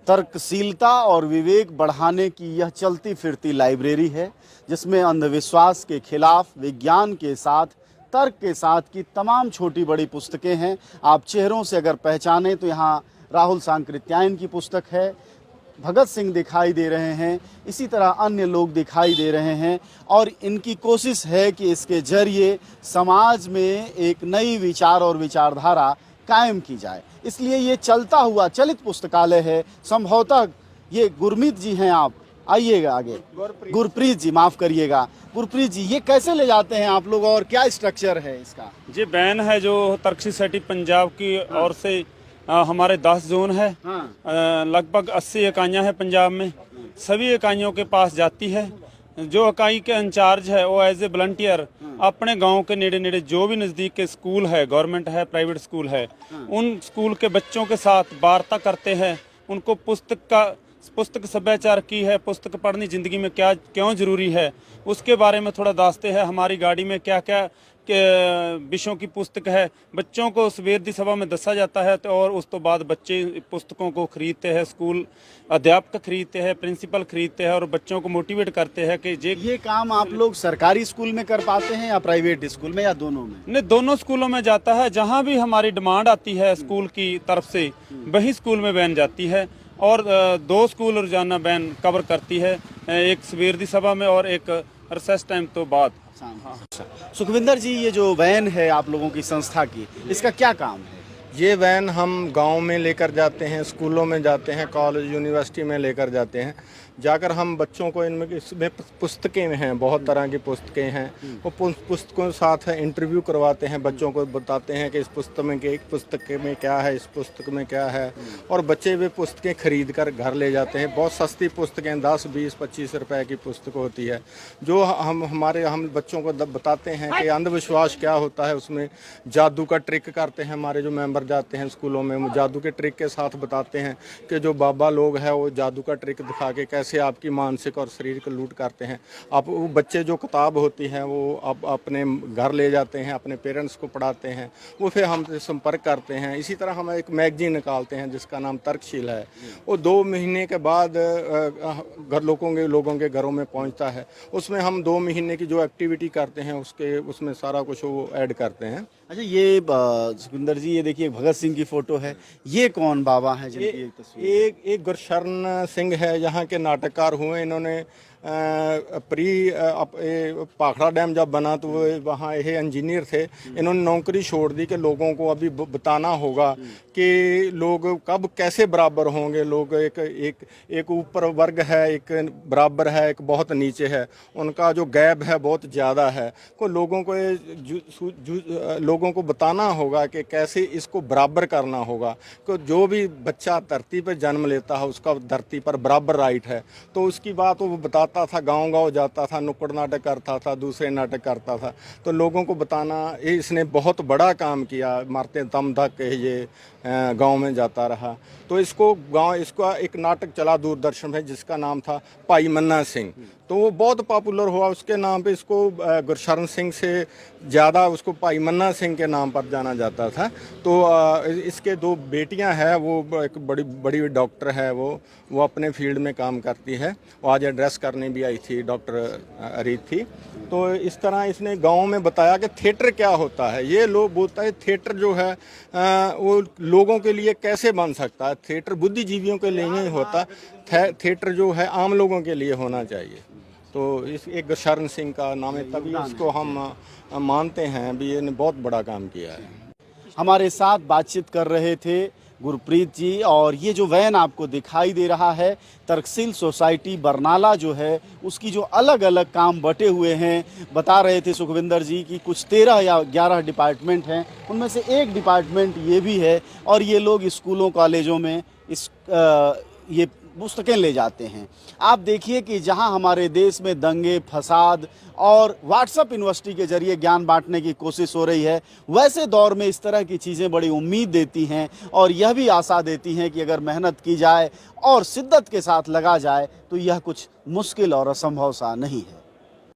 तर्कशीलता और विवेक बढ़ाने की यह चलती फिरती लाइब्रेरी है, जिसमें अंधविश्वास के खिलाफ विज्ञान के साथ, तर्क के साथ की तमाम छोटी बड़ी पुस्तकें हैं। आप चेहरों से अगर पहचानें तो यहाँ राहुल सांकृत्यायन की पुस्तक है, भगत सिंह दिखाई दे रहे हैं, इसी तरह अन्य लोग दिखाई दे रहे हैं और इनकी कोशिश है कि इसके जरिए समाज में एक नई विचार और विचारधारा कायम की जाए। इसलिए ये चलता हुआ चलित पुस्तकालय है। संभवतः ये गुरमीत जी हैं, आप आइएगा आगे। गुरप्रीत जी, माफ़ करिएगा। गुरप्रीत जी, ये कैसे ले जाते हैं आप लोग और क्या स्ट्रक्चर है इसका? जी बैन है जो तर्क सोसाइटी पंजाब की ओर से हमारे 10 जोन है। लगभग 80 इकाइयाँ हैं पंजाब में। सभी इकाइयों के पास जाती है। जो इकाई के इंचार्ज है वो एज ए वॉलंटियर अपने गांव के नेड़े नेड़े जो भी नज़दीक के स्कूल है, गवर्नमेंट है, प्राइवेट स्कूल है, उन स्कूल के बच्चों के साथ वार्ता करते हैं। उनको पुस्तक सभ्याचार की है, पुस्तक पढ़नी ज़िंदगी में क्या क्यों ज़रूरी है, उसके बारे में थोड़ा दास्ते हैं। हमारी गाड़ी में क्या क्या के विषयों की पुस्तक है, बच्चों को सवेर दी सभा में दसा जाता है। तो और उस तो बाद बच्चे पुस्तकों को खरीदते हैं, स्कूल अध्यापक खरीदते हैं, प्रिंसिपल खरीदते हैं और बच्चों को मोटिवेट करते हैं कि ये काम आप लोग सरकारी स्कूल में कर पाते हैं या प्राइवेट स्कूल में या दोनों में? नहीं, दोनों स्कूलों में जाता है। जहाँ भी हमारी डिमांड आती है स्कूल की तरफ से, वही स्कूल में वैन जाती है और 2 स्कूल रोजाना वैन कवर करती है, एक सवेर दी सभा में और एक रिसेस टाइम तो बाद। सुखविंदर जी, ये जो वैन है आप लोगों की संस्था की, इसका क्या काम है? ये वैन हम गांव में लेकर जाते हैं, स्कूलों में जाते हैं, कॉलेज यूनिवर्सिटी में लेकर जाते हैं। जाकर हम बच्चों को इसमें पुस्तकें हैं, बहुत तरह की पुस्तकें हैं, वो पुस्तकों के साथ इंटरव्यू करवाते हैं, बच्चों को बताते हैं कि इस पुस्तक में क्या है, इस पुस्तक में क्या है, और बच्चे वे पुस्तकें खरीद कर घर ले जाते हैं। बहुत सस्ती पुस्तकें 10, 20, 25 रुपए की पुस्तक होती है, जो हम बच्चों को बताते हैं कि अंधविश्वास क्या होता है। उसमें जादू का ट्रिक करते हैं। हमारे जो मेंबर जाते हैं स्कूलों में, जादू के ट्रिक के साथ बताते हैं कि जो बाबा लोग हैं वो जादू का ट्रिक दिखा के कैसे आपकी मानसिक और शरीर को लूट करते हैं। आप वो बच्चे जो किताब होती हैं वो आप अपने घर ले जाते हैं, अपने पेरेंट्स को पढ़ाते हैं, वो फिर हमसे संपर्क करते हैं। इसी तरह हम एक मैगजीन निकालते हैं जिसका नाम तर्कशील है। वो 2 महीने के बाद लोगों के घरों में पहुंचता है। उसमें हम 2 महीने की जो एक्टिविटी करते हैं उसमें सारा कुछ वो ऐड करते हैं। अच्छा, ये सुखविंदर जी, ये देखिए भगत सिंह की फोटो है। ये कौन बाबा है जिनकी एक तस्वीर? एक गुरशरण सिंह है, यहाँ के नाटककार हुए। इन्होंने पाखड़ा डैम जब बना तो वो वहाँ ये इंजीनियर थे। इन्होंने नौकरी छोड़ दी कि लोगों को अभी बताना होगा कि लोग कब कैसे बराबर होंगे। लोग एक ऊपर वर्ग है, एक बराबर है, एक बहुत नीचे है, उनका जो गैप है बहुत ज़्यादा है। को लोगों को बताना होगा कि कैसे इसको बराबर करना होगा। कि जो भी बच्चा धरती पर जन्म लेता है उसका धरती पर बराबर राइट है। तो उसकी बात वो बताता था, गांव-गांव जाता था, नुक्कड़ नाटक करता था, दूसरे नाटक करता था। तो लोगों को बताना, इसने बहुत बड़ा काम किया। मारते दम तक ये गांव में जाता रहा। तो इसका एक नाटक चला दूरदर्शन में जिसका नाम था भाई मन्ना सिंह। तो वो बहुत पॉपुलर हुआ। उसके नाम पे इसको गुरशरण सिंह से ज़्यादा उसको भाई मन्ना सिंह के नाम पर जाना जाता था। तो इसके 2 बेटियां हैं, वो एक बड़ी बड़ी डॉक्टर है, वो अपने फील्ड में काम करती है। वो आज एड्रेस करने भी आई थी, डॉक्टर अरीत थी। तो इस तरह इसने गांव में बताया कि थिएटर क्या होता है। ये लोग बोलता है थिएटर जो है वो लोगों के लिए कैसे बन सकता है। थिएटर बुद्धिजीवियों के लिए नहीं होता, थिएटर जो है आम लोगों के लिए होना चाहिए। तो इस एक गुरशरण सिंह का नाम है, तभी इसको हम मानते हैं भी ये बहुत बड़ा काम किया है। हमारे साथ बातचीत कर रहे थे गुरप्रीत जी। और ये जो वैन आपको दिखाई दे रहा है, तर्कशील सोसाइटी बरनाला जो है उसकी जो अलग अलग काम बटे हुए हैं, बता रहे थे सुखविंदर जी कि कुछ 13 या 11 डिपार्टमेंट हैं, उनमें से एक डिपार्टमेंट ये भी है। और ये लोग स्कूलों कॉलेजों में ये पुस्तकें ले जाते हैं। आप देखिए कि जहां हमारे देश में दंगे, फसाद और व्हाट्सएप यूनिवर्सिटी के जरिए ज्ञान बांटने की कोशिश हो रही है, वैसे दौर में इस तरह की चीज़ें बड़ी उम्मीद देती हैं और यह भी आशा देती हैं कि अगर मेहनत की जाए और शिद्दत के साथ लगा जाए तो यह कुछ मुश्किल और असंभव सा नहीं है।